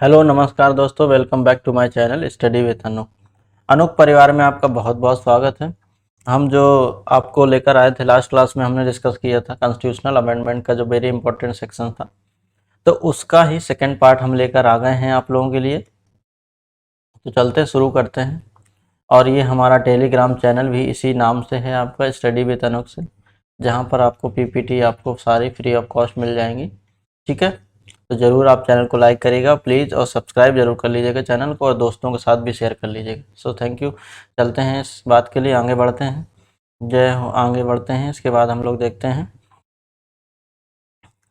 Hello नमस्कार दोस्तों, welcome back to my channel study with Anoop. Anoop परिवार में आपका बहुत बहुत स्वागत है। हम जो आपको लेकर आए थे लास्ट क्लास में, हमने डिस्कस किया था कॉन्स्टिट्यूशनल अमेंडमेंट का जो वेरी इंपॉर्टेंट सेक्शन था, तो उसका ही सेकंड पार्ट हम लेकर आ गए हैं आप लोगों के लिए। तो चलते शुरू करते हैं। और ये हमारा टेलीग्राम चैनल भी इसी नाम से है, आपका स्टडी विद अनूप से, जहाँ पर आपको पीपीटी आपको सारी फ्री ऑफ कॉस्ट मिल जाएंगी। ठीक है, तो ज़रूर आप चैनल को लाइक करिएगा प्लीज़, और सब्सक्राइब जरूर कर लीजिएगा चैनल को, और दोस्तों के साथ भी शेयर कर लीजिएगा। So thank you. चलते हैं इस बात के लिए, आगे बढ़ते हैं। जय हो, आगे बढ़ते हैं। इसके बाद हम लोग देखते हैं,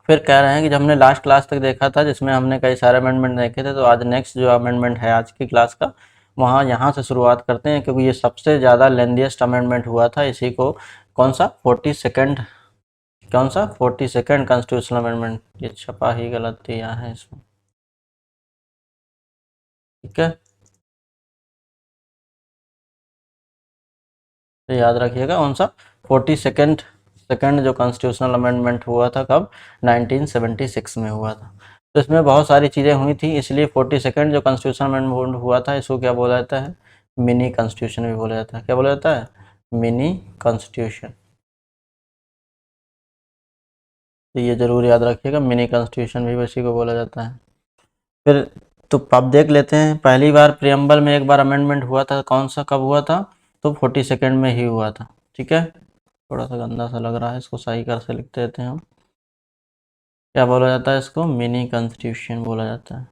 फिर कह रहे हैं कि जब हमने लास्ट क्लास तक देखा था जिसमें हमने कई सारे अमेंडमेंट देखे थे, तो आज नेक्स्ट जो अमेंडमेंट है आज की क्लास का, वहाँ यहाँ से शुरुआत करते हैं, क्योंकि ये सबसे ज़्यादा लेंथीएस्ट अमेंडमेंट हुआ था। इसी को कौन सा 42nd, कौन सा 42nd कॉन्स्टिट्यूशनल अमेंडमेंट, ये छपा ही गलत दिया है इसमें। ठीक है, तो याद रखिएगा कौन सा 42nd सेकंड जो कॉन्स्टिट्यूशनल अमेंडमेंट हुआ था, कब 1976 में हुआ था। तो इसमें बहुत सारी चीज़ें हुई थी, इसलिए 42nd जो कॉन्स्टिट्यूशनल अमेंडमेंट हुआ था, इसको क्या बोला जाता है, मिनी कॉन्स्टिट्यूशन भी बोला जाता है। क्या बोला जाता है, मिनी कॉन्स्टिट्यूशन। तो ये जरूर याद रखिएगा, मिनी कॉन्स्टिट्यूशन भी इसी को बोला जाता है। फिर तो अब देख लेते हैं, पहली बार प्रियम्बल में एक बार अमेंडमेंट हुआ था, कौन सा कब हुआ था, तो 42nd में ही हुआ था। ठीक है, थोड़ा सा गंदा सा लग रहा है, इसको सही कर से लिख देते हैं हम। क्या बोला जाता है इसको, मिनी कॉन्स्टिट्यूशन बोला जाता है।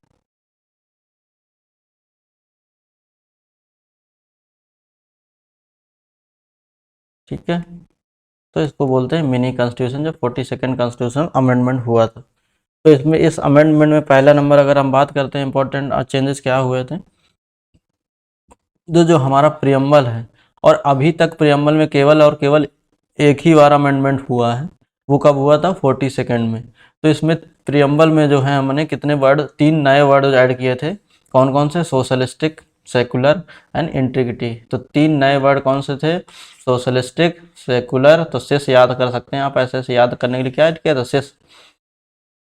ठीक है, तो इसको बोलते हैं मिनी कॉन्स्टिट्यूशन, जो 42nd कॉन्स्टिट्यूशन अमेंडमेंट हुआ था। तो इसमें इस अमेंडमेंट में पहला नंबर अगर हम बात करते हैं, इंपॉर्टेंट चेंजेस क्या हुए थे, जो जो हमारा प्रियम्बल है, और अभी तक प्रियम्बल में केवल और केवल एक ही बार अमेंडमेंट हुआ है, वो कब हुआ था 42nd में। तो इसमें प्रियम्बल में जो है हमने कितने वर्ड, 3 नए वर्ड ऐड किए थे। कौन कौन से, सोशलिस्टिक, सेकुलर एंड इंटीग्रिटी। तो 3 नए वर्ड कौन से थे, सोशलिस्टिक, सेकुलर, तो सेस याद कर सकते हैं आप, ऐसे ऐसे याद करने के लिए क्या ऐड किया था, सेस,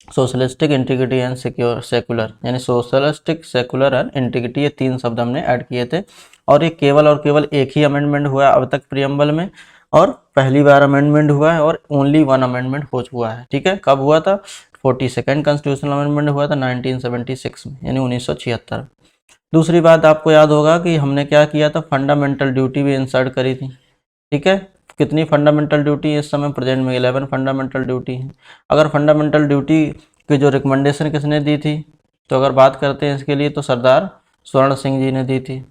सोशलिस्टिक, इंटीग्रिटी एंड सेकुलर, यानी सोशलिस्टिक, सेकुलर एंड इंटीग्रिटी, ये 3 शब्द हमने ऐड किए थे। और ये केवल और केवल एक ही अमेंडमेंट हुआ है अब तक प्रियम्बल में, और पहली बार अमेंडमेंट हुआ है, और ओनली 1 अमेंडमेंट हो चुका है। ठीक है, कब हुआ था, 42nd कॉन्स्टिट्यूशनल अमेंडमेंट हुआ था 1976 में, यानी 1976। दूसरी बात आपको याद होगा कि हमने क्या किया था, फंडामेंटल ड्यूटी भी इंसर्ट करी थी। ठीक है, कितनी फंडामेंटल ड्यूटी इस समय प्रेजेंट में, 11 फंडामेंटल ड्यूटी है। अगर फंडामेंटल ड्यूटी की जो रिकमेंडेशन किसने दी थी, तो अगर बात करते हैं इसके लिए, तो सरदार स्वर्ण सिंह जी ने दी थी।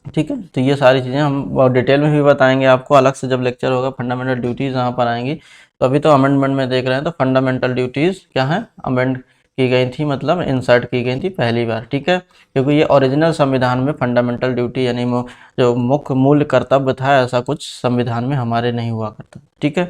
ठीक है, तो ये सारी चीज़ें हम बहुत डिटेल में भी बताएंगे आपको, अलग से जब लेक्चर होगा फंडामेंटल ड्यूटीज़ यहाँ पर आएंगी। तो अभी तो अमेंडमेंट में देख रहे हैं, तो फंडामेंटल ड्यूटीज़ क्या है, अमेंड की गई थी, मतलब इंसर्ट की गई थी पहली बार। ठीक है, क्योंकि ये ओरिजिनल संविधान में फंडामेंटल ड्यूटी यानी जो मुख्य मूल कर्तव्य था, ऐसा कुछ संविधान में हमारे नहीं हुआ करता। ठीक है,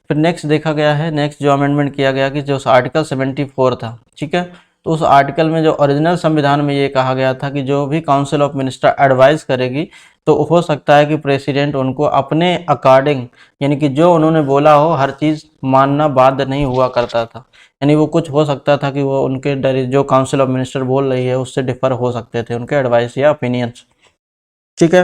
फिर नेक्स्ट देखा गया है, नेक्स्ट जो अमेंडमेंट किया गया कि जो आर्टिकल 74 था। ठीक है, तो उस आर्टिकल में जो ओरिजिनल संविधान में ये कहा गया था कि जो भी काउंसिल ऑफ मिनिस्टर एडवाइस करेगी, तो हो सकता है कि प्रेसिडेंट उनको अपने अकॉर्डिंग, यानी कि जो उन्होंने बोला हो, हर चीज़ मानना बाध्य नहीं हुआ करता था। यानी वो कुछ हो सकता था कि वो उनके जो काउंसिल ऑफ मिनिस्टर बोल रही है उससे डिफर हो सकते थे उनके एडवाइस या ओपिनियंस। ठीक है,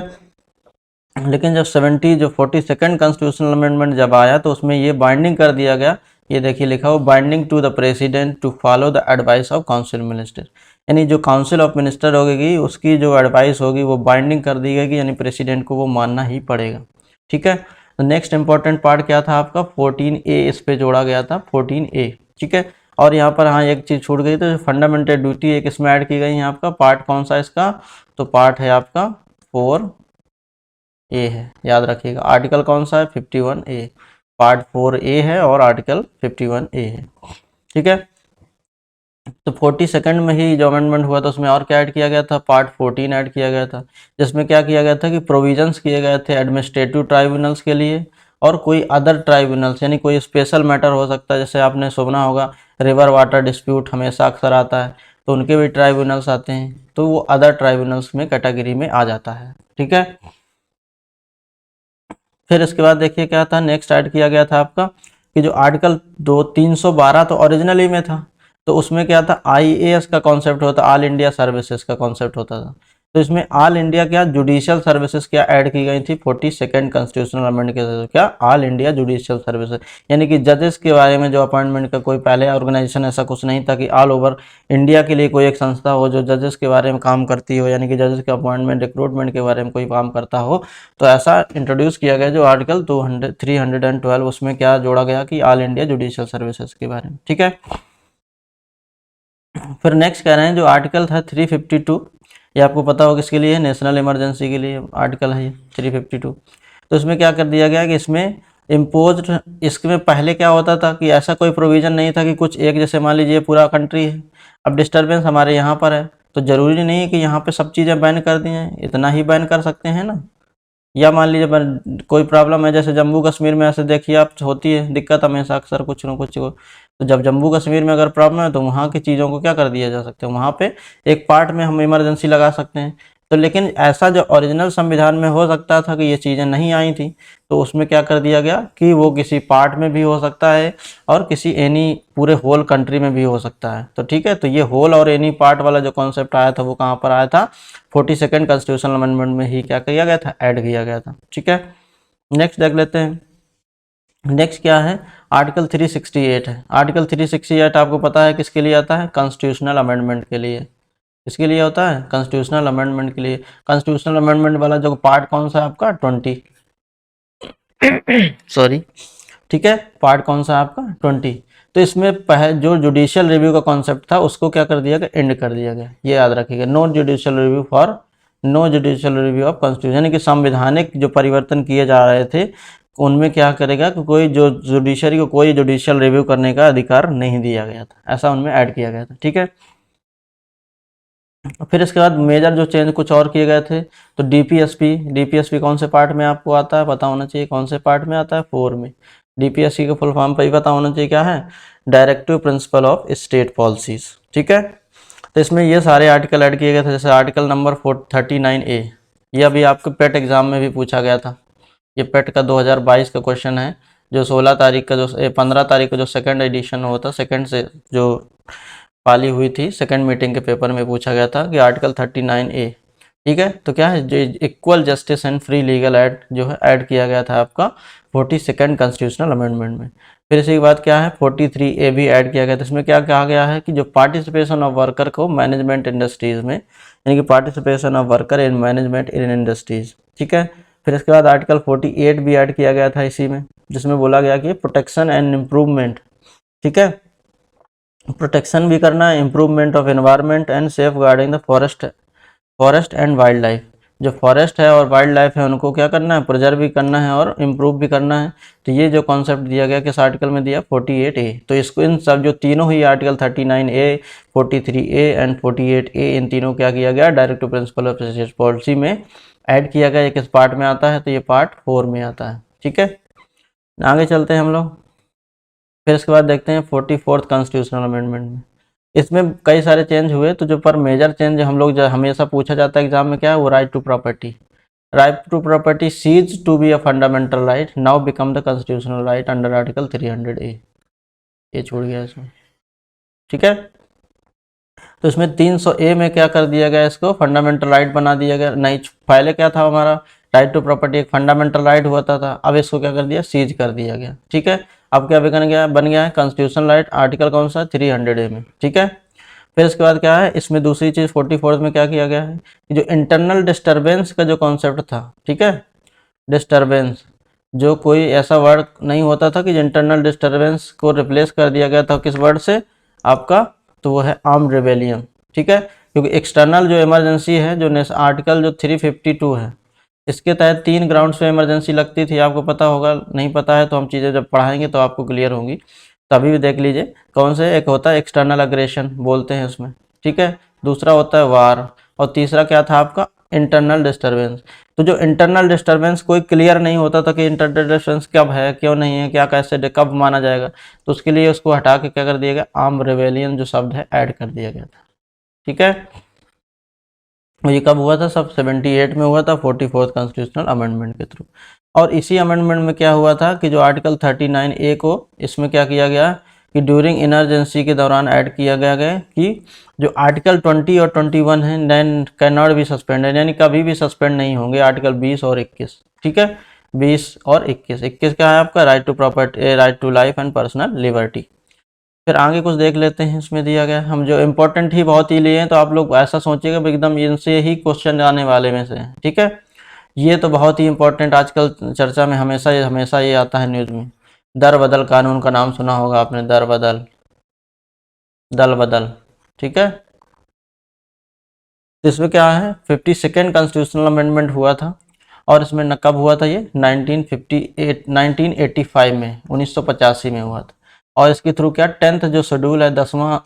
लेकिन जब 42nd कॉन्स्टिट्यूशनल अमेंडमेंट जब आया, तो उसमें ये बाइंडिंग कर दिया गया। ये देखिए लिखा हो, binding to the president to follow the advice of council minister, यानी जो काउंसिल ऑफ मिनिस्टर होगी उसकी जो एडवाइस होगी वो बाइंडिंग कर दी गई, यानी प्रेसिडेंट को वो मानना ही पड़ेगा। ठीक है, तो नेक्स्ट इंपॉर्टेंट पार्ट क्या था आपका, 14A इस पे जोड़ा गया था, 14A। ठीक है, और यहाँ पर हाँ एक चीज़ छूट गई, तो फंडामेंटल ड्यूटी एक इसमें ऐड की गई है। आपका पार्ट कौन सा इसका, तो पार्ट है आपका 4A है, याद रखिएगा। आर्टिकल कौन सा है, 51A, पार्ट 4A है और आर्टिकल 51A है। ठीक है, तो 42nd में ही जो अमेंडमेंट हुआ था उसमें और क्या ऐड किया गया था, पार्ट 14 ऐड किया गया था, जिसमें क्या किया गया था कि प्रोविजंस किए गए थे एडमिनिस्ट्रेटिव ट्राइब्यूनल्स के लिए, और कोई अदर ट्राइब्यूनल्स, यानी कोई स्पेशल मैटर हो सकता है, जैसे आपने सुना होगा रिवर वाटर डिस्प्यूट हमेशा अक्सर आता है, तो उनके भी ट्राइब्यूनल्स आते हैं, तो वो अदर ट्राइब्यूनल्स में कैटेगरी में आ जाता है। ठीक है, फिर इसके बाद देखिए क्या था, नेक्स्ट ऐड किया गया था आपका कि जो आर्टिकल 312 तो ओरिजिनली में था, तो उसमें क्या था, IAS का कॉन्सेप्ट होता, ऑल इंडिया सर्विसेज का कॉन्सेप्ट होता था। तो इसमें ऑल इंडिया क्या जुडिशियल सर्विसेज क्या ऐड की गई थी 42nd कॉन्स्टिट्यूशनल अमेंडमेंट के तहत, क्या ऑल इंडिया जुडिशियल सर्विसेज, यानी कि जजेस के बारे में जो अपॉइंटमेंट का कोई पहले ऑर्गेनाइजेशन ऐसा कुछ नहीं था कि ऑल ओवर इंडिया के लिए कोई एक संस्था हो जो जजेस के बारे में काम करती हो, यानी कि जजेस के अपॉइंटमेंट रिक्रूटमेंट के बारे में कोई काम करता हो। तो ऐसा इंट्रोड्यूस किया गया जो आर्टिकल 312 उसमें क्या जोड़ा गया कि ऑल इंडिया जुडिशियल सर्विसेज के बारे में, ठीक है। फिर नेक्स्ट कह रहे हैं जो आर्टिकल था 352, ये आपको पता होगा किसके लिए, नेशनल इमरजेंसी के लिए आर्टिकल है ये 352। तो इसमें क्या कर दिया गया कि इसमें इम्पोज, इसमें पहले क्या होता था कि ऐसा कोई प्रोविज़न नहीं था कि कुछ एक, जैसे मान लीजिए पूरा कंट्री है, अब डिस्टर्बेंस हमारे यहाँ पर है, तो ज़रूरी नहीं है कि यहाँ पे सब चीज़ें बैन कर दी हैं, इतना ही बैन कर सकते हैं ना। या मान लीजिए कोई प्रॉब्लम है, जैसे जम्मू कश्मीर में ऐसे देखिए आप होती है दिक्कत हमेशा अक्सर कुछ न कुछ को, तो जब जम्मू कश्मीर में अगर प्रॉब्लम है तो वहाँ की चीज़ों को क्या कर दिया जा सकता है, वहाँ पे एक पार्ट में हम इमरजेंसी लगा सकते हैं। तो लेकिन ऐसा जो ओरिजिनल संविधान में हो सकता था कि ये चीज़ें नहीं आई थी, तो उसमें क्या कर दिया गया कि वो किसी पार्ट में भी हो सकता है और किसी एनी पूरे होल कंट्री में भी हो सकता है। तो ठीक है, तो ये होल और एनी पार्ट वाला जो कॉन्सेप्ट आया था वो कहाँ पर आया था, 42nd कॉन्स्टिट्यूशनल अमेंडमेंट में ही क्या किया गया था, ऐड किया गया था, ठीक है। नेक्स्ट देख लेते हैं, नेक्स्ट क्या है, आर्टिकल 368 है। आर्टिकल 368 आपको पता है किसके लिए आता है, कॉन्स्टिट्यूशनल अमेंडमेंट के लिए। किसके लिए होता है, कॉन्स्टिट्यूशनल अमेंडमेंट के लिए। कॉन्स्टिट्यूशनल अमेंडमेंट वाला जो पार्ट कौन सा है आपका, 20 सॉरी, ठीक है, पार्ट कौन सा है आपका, 20। तो इसमें जो जुडिशियल रिव्यू का कॉन्सेप्ट था उसको क्या कर दिया गया, एंड कर दिया गया, ये याद रखिएगा, no judicial review of constitution, यानी कि संवैधानिक जो परिवर्तन किए जा रहे थे उनमें क्या करेगा कि कोई जो जुडिशरी को कोई जुडिशियल रिव्यू करने का अधिकार नहीं दिया गया था, ऐसा उनमें ऐड किया गया था, ठीक है। फिर इसके बाद मेजर जो चेंज कुछ और किए गए थे, तो डीपीएसपी कौन से पार्ट में आपको आता है, पता होना चाहिए, कौन से पार्ट में आता है, 4 में। डीपीएसपी का फुल फॉर्म पर पता होना चाहिए क्या है, directive principle of state policies, ठीक है। तो इसमें ये सारे आर्टिकल ऐड किए गए थे, जैसे आर्टिकल नंबर 39A, ये अभी आपको पेट एग्जाम में भी पूछा गया था, ये पेट का 2022 का क्वेश्चन है, जो 16 तारीख का जो 15 तारीख को जो सेकंड एडिशन होता, सेकंड से जो पाली हुई थी, सेकंड मीटिंग के पेपर में पूछा गया था कि आर्टिकल 39A, ठीक है। तो क्या है, जो equal justice and free legal aid जो है ऐड किया गया था आपका 42nd कॉन्स्टिट्यूशनल अमेंडमेंट में। फिर इसी के बाद क्या है, 43A भी ऐड किया गया था। इसमें क्या कहा गया है कि जो पार्टिसिपेशन ऑफ वर्कर को मैनेजमेंट इंडस्ट्रीज में, यानी कि participation of worker in management in industries, ठीक है। फिर इसके बाद आर्टिकल 48 भी ऐड किया गया था इसी में, जिसमें बोला गया कि प्रोटेक्शन एंड इम्प्रूवमेंट, ठीक है, प्रोटेक्शन भी करना है, improvement of environment and safeguarding the forest and wildlife, जो फॉरेस्ट है और वाइल्ड लाइफ है उनको क्या करना है, प्रिजर्व भी करना है और इम्प्रूव भी करना है। तो ये जो कॉन्सेप्ट दिया गया किस आर्टिकल में दिया, 48A। तो इसको इन सब जो तीनों ही article 39A, 43A and 48A, इन तीनों क्या किया गया, directive principle of state policy में ऐड किया गया। ये किस पार्ट में आता है, तो ये पार्ट 4 में आता है, ठीक है। आगे चलते हैं हम लोग, फिर इसके बाद देखते हैं 44th कॉन्स्टिट्यूशनल अमेंडमेंट में। इसमें कई सारे चेंज हुए, तो जो पर मेजर चेंज हम लोग जो हमेशा पूछा जाता है एग्जाम में क्या है, वो right to property cease to be a fundamental right now become the constitutional right under article 300A, ये छोड़ गया इसमें, ठीक है। तो इसमें 300A में क्या कर दिया गया, इसको फंडामेंटल राइट बना दिया गया। नहीं, पहले क्या था हमारा, राइट टू प्रॉपर्टी एक फंडामेंटल राइट होता था, अब इसको क्या कर दिया, सीज कर दिया गया, ठीक है। अब क्या बन गया है कॉन्स्टिट्यूशनल राइट, आर्टिकल कौन सा, 300A में, ठीक है। फिर इसके बाद क्या है, इसमें दूसरी चीज़ 44 में क्या किया गया है कि जो इंटरनल डिस्टर्बेंस का जो कॉन्सेप्ट था, ठीक है, डिस्टर्बेंस, जो कोई ऐसा वर्ड नहीं होता था कि इंटरनल डिस्टर्बेंस को रिप्लेस कर दिया गया था किस वर्ड से आपका, तो वो है आर्म्ड रिबेलियन, ठीक है। क्योंकि एक्सटर्नल जो इमरजेंसी है, जो आर्टिकल जो 352 है, इसके तहत 3 ग्राउंड्स पे इमरजेंसी लगती थी, आपको पता होगा, नहीं पता है तो हम चीज़ें जब पढ़ाएंगे तो आपको क्लियर होंगी, तो अभी भी देख लीजिए कौन से, एक होता है एक्सटर्नल अग्रेशन बोलते हैं उसमें, ठीक है, दूसरा होता है वार, और तीसरा क्या था आपका, इंटरनल डिस्टर्बेंस। तो जो इंटरनल डिस्टर्बेंस कोई क्लियर नहीं होता था कि इंटरनल डिस्टर्बेंस कब है, क्यों नहीं है, क्या कैसे कब माना जाएगा, तो उसके लिए उसको हटा के क्या कर दिया गया, आर्म रिबेलियन जो शब्द है ऐड कर दिया गया था, ठीक है। ये कब हुआ था, सब 78 में हुआ था, 44th कॉन्स्टिट्यूशनल अमेंडमेंट के थ्रू। और इसी अमेंडमेंट में क्या हुआ था कि जो आर्टिकल 39A को, इसमें क्या किया गया कि ड्यूरिंग इमरजेंसी के दौरान ऐड किया गया है कि जो आर्टिकल 20 और 21 है then cannot be suspended, यानी कभी भी सस्पेंड नहीं होंगे आर्टिकल 20 और 21। ठीक है, 20 और 21। 21 क्या है आपका, right to property, right to life and personal liberty. फिर आगे कुछ देख लेते हैं, इसमें दिया गया हम जो इम्पोर्टेंट ही बहुत ही लिए हैं, तो आप लोग ऐसा सोचिएगा एकदम इनसे ही क्वेश्चन आने वाले में से हैं। ठीक है, ये तो बहुत ही इंपॉर्टेंट आजकल चर्चा में हमेशा ये आता है न्यूज़ में। दर बदल कानून का नाम सुना होगा आपने, दर बदल, दल बदल। ठीक है, तो इसमें क्या है, 52nd कॉन्स्टिट्यूशनल अमेंडमेंट हुआ था, और इसमें कब हुआ था ये 1985 में, 1985 में हुआ था। और इसके थ्रू क्या 10th जो शेड्यूल है, 10वां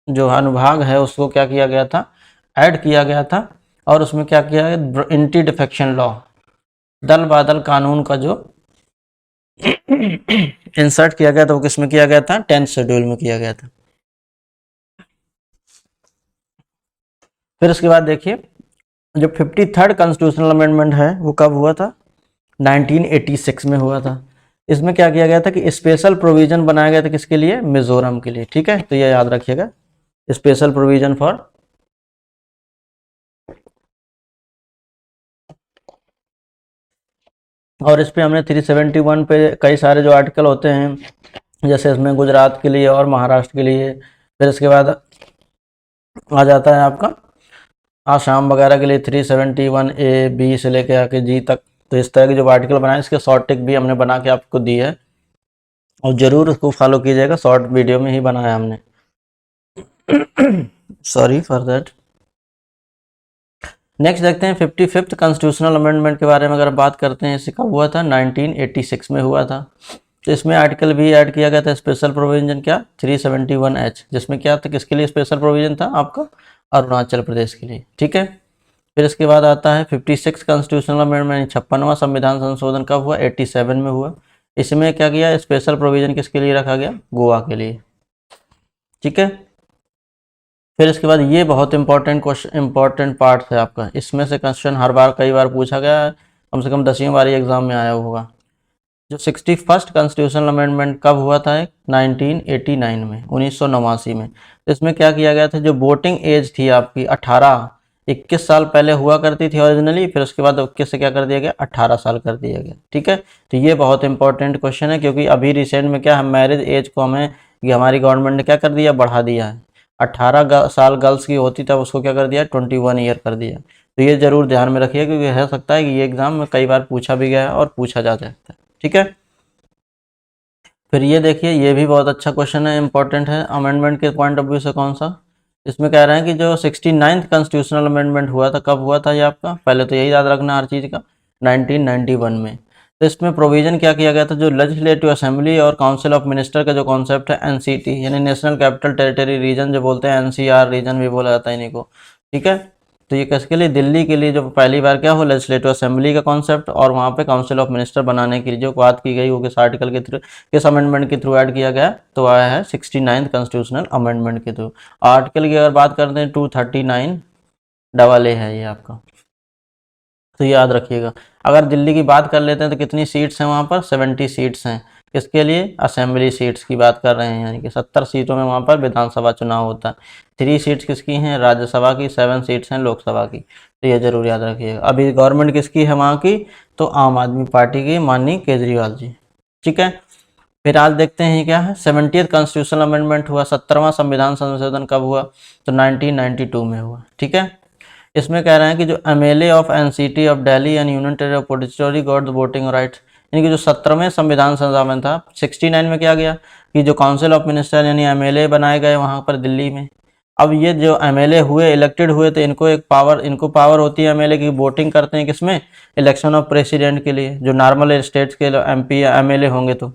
जो अनुभाग है, उसको क्या किया गया था, ऐड किया गया था। और उसमें क्या किया गया, एंटी डिफेक्शन लॉ, दल बादल कानून का जो इंसर्ट किया गया था, वो किसमें किया गया था, 10th शेड्यूल में किया गया था। फिर उसके बाद देखिए जो 53rd कॉन्स्टिट्यूशनल अमेंडमेंट है वो कब हुआ था, 1986 में हुआ था। इसमें क्या किया गया था कि स्पेशल प्रोविजन बनाया गया था किसके लिए, मिजोरम के लिए। ठीक है, तो ये याद रखिएगा, स्पेशल प्रोविजन फॉर, और इस पे हमने 371 पे कई सारे जो आर्टिकल होते हैं, जैसे इसमें गुजरात के लिए और महाराष्ट्र के लिए, फिर इसके बाद आ जाता है आपका आसाम वगैरह के लिए 371A, B से लेके आके G तक। तो इस तरह के जो आर्टिकल बनाए, इसके शॉर्ट टिक भी हमने बना के आपको दी है, और ज़रूर उसको फॉलो कीजिएगा, शॉर्ट वीडियो में ही बनाया हमने। Sorry for that. नेक्स्ट देखते हैं 55th कॉन्स्टिट्यूशनल अमेंडमेंट के बारे में अगर बात करते हैं, इसे कब हुआ था, 1986 में हुआ था। तो इसमें आर्टिकल भी ऐड किया गया था, स्पेशल प्रोविजन क्या, 371H, जिसमें क्या था, किसके लिए स्पेशल प्रोविजन था आपका, अरुणाचल प्रदेश के लिए। ठीक है, फिर इसके बाद आता है 56 कॉन्स्टिट्यूशनल अमेंडमेंट, 56वां संविधान संशोधन कब हुआ, 87 में हुआ। इसमें क्या किया, स्पेशल प्रोविजन किसके लिए रखा गया, गोवा के लिए। ठीक है, फिर इसके बाद ये बहुत इंपॉर्टेंट क्वेश्चन, इंपॉर्टेंट पार्ट है आपका, इसमें से क्वेश्चन हर बार कई बार पूछा गया है, कम से कम 10वीं बार एग्जाम में आया होगा। जो 61st कॉन्स्टिट्यूशनल अमेंडमेंट कब हुआ था, 1989 में, 1989 में। तो इसमें क्या किया गया था, जो वोटिंग एज थी आपकी 21 साल पहले हुआ करती थी ओरिजिनली, फिर उसके बाद 21 से क्या कर दिया गया, 18 साल कर दिया गया। ठीक है, तो ये बहुत इंपॉर्टेंट क्वेश्चन है, क्योंकि अभी रिसेंट में क्या है, मैरिज एज को हमें ये हमारी गवर्नमेंट ने क्या कर दिया, बढ़ा दिया है। 18 साल गर्ल्स की होती तब उसको क्या कर दिया, 21 ईयर कर दिया। तो ये जरूर ध्यान में रखिए, क्योंकि हो सकता है कि ये एग्जाम में कई बार पूछा भी गया है और पूछा जा सकता है। ठीक है, फिर ये देखिए, ये भी बहुत अच्छा क्वेश्चन है, इंपॉर्टेंट है अमेंडमेंट के पॉइंट ऑफ व्यू से। कौन सा, इसमें कह रहे हैं कि जो 69th कॉन्स्टिट्यूशनल अमेंडमेंट हुआ था, कब हुआ था ये आपका, पहले तो यही याद रखना हर चीज़ का, 1991 में। तो इसमें प्रोविजन क्या किया गया था, जो लेजिस्लेटिव असेंबली और काउंसिल ऑफ मिनिस्टर का जो कॉन्सेप्ट है, एनसीटी यानी नेशनल कैपिटल टेरिटरी रीजन जो बोलते हैं, एनसीआर रीजन भी बोला जाता है इन्हीं को। ठीक है, तो ये किसके लिए, दिल्ली के लिए जो पहली बार क्या हो, लेजिस्लेटिव असेंबली का कॉन्सेप्ट, और वहाँ पे काउंसिल ऑफ मिनिस्टर बनाने की जो बात की गई, वो किस आर्टिकल के थ्रू, किस अमेंडमेंट के थ्रू ऐड किया गया, तो आया है 69th कॉन्स्टिट्यूशनल अमेंडमेंट के थ्रू। आर्टिकल की अगर बात करते हैं 239AA है ये आपका, तो याद रखिएगा। अगर दिल्ली की बात कर लेते हैं तो कितनी सीट्स हैं वहाँ पर, 70 सीट्स हैं। किसके लिए, असेंबली सीट्स की बात कर रहे हैं, यानी कि 70 सीटों में वहाँ पर विधानसभा चुनाव होता है। 3 सीट्स किसकी हैं, राज्यसभा की, 7 सीट्स हैं लोकसभा की। तो ये जरूर याद रखिएगा। अभी गवर्नमेंट किसकी है वहाँ की, तो आम आदमी पार्टी की, माननीय केजरीवाल जी। ठीक है, फिर आज देखते हैं क्या है, 70th कॉन्स्टिट्यूशनल अमेंडमेंट हुआ, 17वां संविधान संशोधन कब हुआ, तो 1992 में हुआ। ठीक है, इसमें कह रहे हैं कि जो MLA of NCT of Delhi and union territory of Puducherry got the voting rights, यानी कि जो 17वें संविधान संशोधन था, 69 में क्या गया कि जो काउंसिल ऑफ मिनिस्टर यानी MLA बनाए गए वहाँ पर दिल्ली में। अब ये जो MLA हुए, इलेक्टेड हुए, तो इनको पावर होती है MLA की, वोटिंग करते हैं किसमें, इलेक्शन ऑफ प्रेसिडेंट के लिए, जो नॉर्मल स्टेट्स के MP या MLA होंगे। तो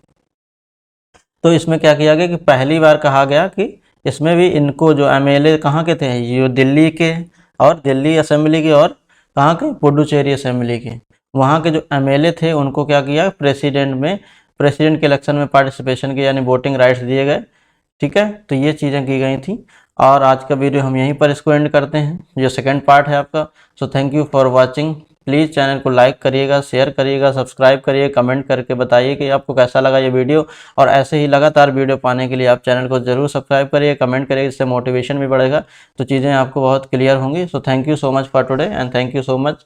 इसमें क्या किया गया कि पहली बार कहा गया कि इसमें भी इनको जो MLA कहाँ के थे, ये दिल्ली के, और दिल्ली असेंबली के, और कहाँ के, पुडुचेरी असेंबली के, वहाँ के जो MLA थे उनको क्या किया, प्रेसिडेंट के इलेक्शन में पार्टिसिपेशन के यानी वोटिंग राइट्स दिए गए। ठीक है, तो ये चीज़ें की गई थी। और आज का वीडियो हम यहीं पर इसको एंड करते हैं, जो सेकंड पार्ट है आपका। So thank you for watching. Please channel को लाइक करिएगा, शेयर करिएगा, सब्सक्राइब करिए, कमेंट करके बताइए कि आपको कैसा लगा ये वीडियो। और ऐसे ही लगातार वीडियो पाने के लिए आप चैनल को ज़रूर सब्सक्राइब करिए, कमेंट करिए, इससे मोटिवेशन भी बढ़ेगा, तो चीज़ें आपको बहुत क्लियर होंगी। So thank you so much for today and thank you so much